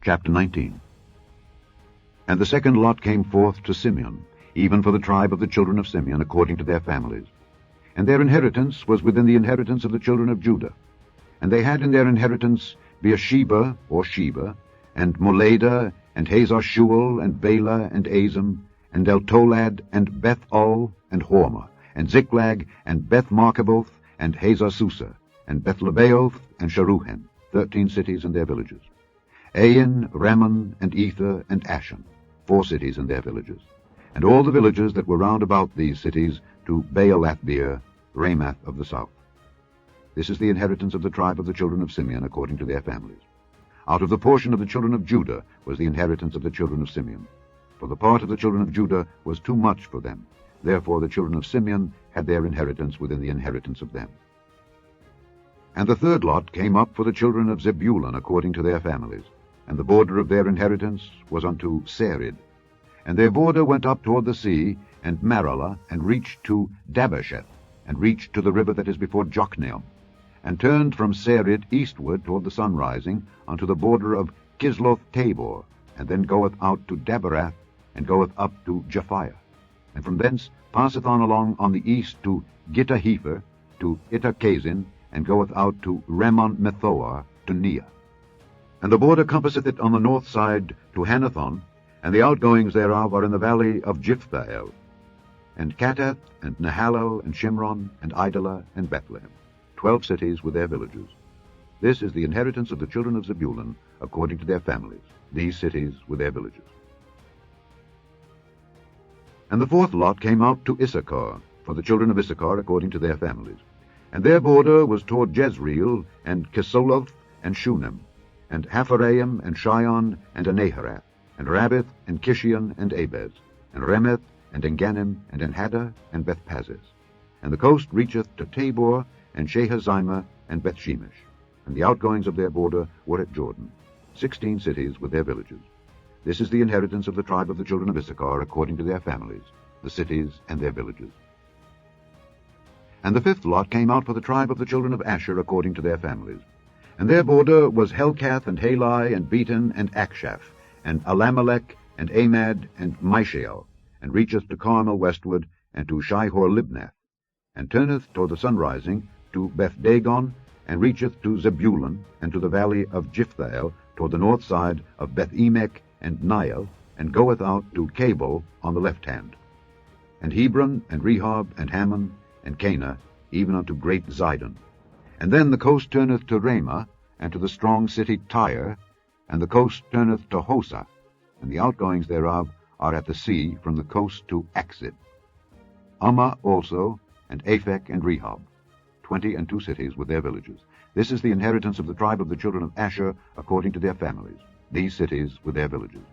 Chapter 19. And the second lot came forth to Simeon, even for the tribe of the children of Simeon, according to their families. And their inheritance was within the inheritance of the children of Judah. And they had in their inheritance Beersheba, or Sheba, and Moladah, and Hazar-Shual, and Bela, and Azim, and Eltolad, and Beth-ul, and Hormah, and Ziklag, and Beth-Markaboth, and Hazar-Susa, and Beth-Lebaoth, and Sharuhen, 13 cities and their villages. Ain, Rammon, and Ether, and Ashan, 4 cities and their villages. And all the villages that were round about these cities to Baalathbeer, Ramoth of the south. This is the inheritance of the tribe of the children of Simeon, according to their families. Out of the portion of the children of Judah was the inheritance of the children of Simeon. For the part of the children of Judah was too much for them. Therefore the children of Simeon had their inheritance within the inheritance of them. And the third lot came up for the children of Zebulun, according to their families. And the border of their inheritance was unto Sarid. And their border went up toward the sea, and Maralah, and reached to Dabbesheth, and reached to the river that is before Jokneam, and turned from Sarid eastward toward the sunrising, unto the border of Kisloth-Tabor, and then goeth out to Daberath, and goeth up to Japhiah, and from thence passeth on along on the east to Gittahepher, to Ittakazin, and goeth out to Rammon-Methoar, to Neah. And the border compasseth it on the north side to Hanathon, and the outgoings thereof are in the valley of Jiphthahel, and Katath, and Nahalal, and Shimron, and Idalah, and Bethlehem, 12 cities with their villages. This is the inheritance of the children of Zebulun, according to their families, these cities with their villages. And the fourth lot came out to Issachar, for the children of Issachar, according to their families. And their border was toward Jezreel, and Kesoloth, and Shunem, and Hapharaim, and Shion, and Anaharath, and Rabbith, and Kishion, and Abez, and Remeth, and Engannim, and Enhaddah, and Bethpazzez. And the coast reacheth to Tabor, and Shehazimah, and Bethshemesh. And the outgoings of their border were at Jordan, 16 cities with their villages. This is the inheritance of the tribe of the children of Issachar, according to their families, the cities and their villages. And the fifth lot came out for the tribe of the children of Asher, according to their families. And their border was Helkath, and Halai, and Beton, and Akshaph, and Alamelech, and Amad, and Mishael, and reacheth to Carmel westward, and to Shihor-Libnath, and turneth toward the sunrising to Beth-Dagon, and reacheth to Zebulun, and to the valley of Jiphthahel, toward the north side of Beth-Emek and Niel, and goeth out to Cabul on the left hand. And Hebron, and Rehob, and Hammon, and Cana, even unto great Zidon. And then the coast turneth to Ramah, and to the strong city Tyre, and the coast turneth to Hosah, and the outgoings thereof are at the sea from the coast to Akzib. Ummah also, and Aphek, and Rehob, 22 cities with their villages. This is the inheritance of the tribe of the children of Asher, according to their families, these cities with their villages.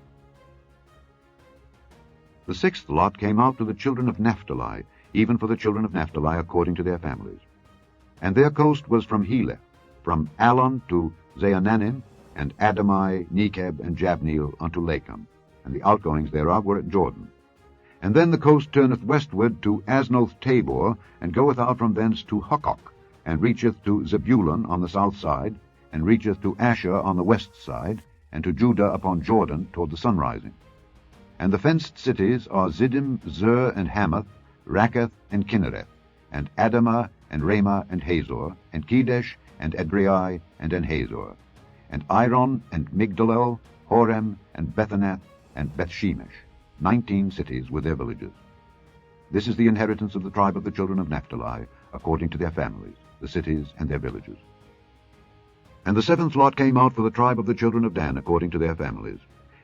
The sixth lot came out to the children of Naphtali, even for the children of Naphtali, according to their families. And their coast was from Heleth, from Allon to Zaananim, and Adamai, Nekeb, and Jabneel unto Lakum, and the outgoings thereof were at Jordan. And then the coast turneth westward to Aznoth-Tabor, and goeth out from thence to Hukkok, and reacheth to Zebulun on the south side, and reacheth to Asher on the west side, and to Judah upon Jordan toward the sunrising. And the fenced cities are Ziddim, Zer, and Hamath, Rakkath, and Kinnereth, and Adamah, and Ramah, and Hazor, and Kedesh, and Edrei, and Enhazor, and Iron, and Migdalel, Horem, and Bethanath, and Bethshemesh, 19 cities with their villages. This is the inheritance of the tribe of the children of Naphtali, according to their families, the cities and their villages. And the seventh lot came out for the tribe of the children of Dan, according to their families.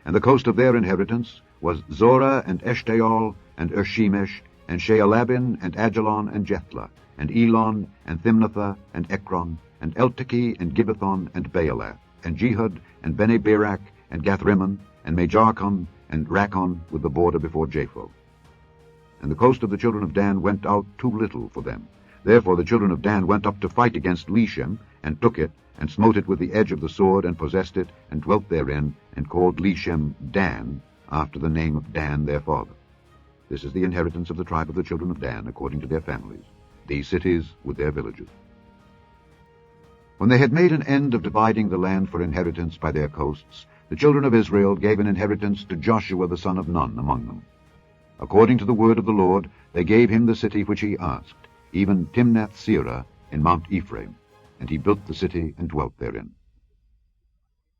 And the coast of their inheritance was Zorah, and Eshtaol, and Ershemesh, and Shealabin, and Ajalon, and Jethlah, and Elon, and Thimnathah, and Ekron, and Eltekeh, and Gibbethon, and Baalath, and Jehud, and Bene-Berak, and Gathrimmon, and Mejarkon, and Rakkon, with the border before Japho. And the coast of the children of Dan went out too little for them. Therefore the children of Dan went up to fight against Leshem, and took it, and smote it with the edge of the sword, and possessed it, and dwelt therein, and called Leshem Dan, after the name of Dan their father. This is the inheritance of the tribe of the children of Dan, according to their families, these cities with their villages. When they had made an end of dividing the land for inheritance by their coasts, the children of Israel gave an inheritance to Joshua the son of Nun among them. According to the word of the Lord, they gave him the city which he asked, even Timnath-Serah in Mount Ephraim, and he built the city and dwelt therein.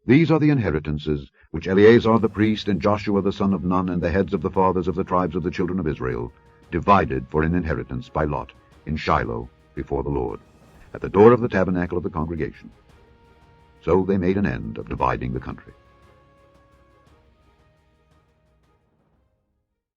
These are the inheritances which Eleazar the priest and Joshua the son of Nun and the heads of the fathers of the tribes of the children of Israel divided for an inheritance by lot in Shiloh before the Lord, at the door of the tabernacle of the congregation. So they made an end of dividing the country.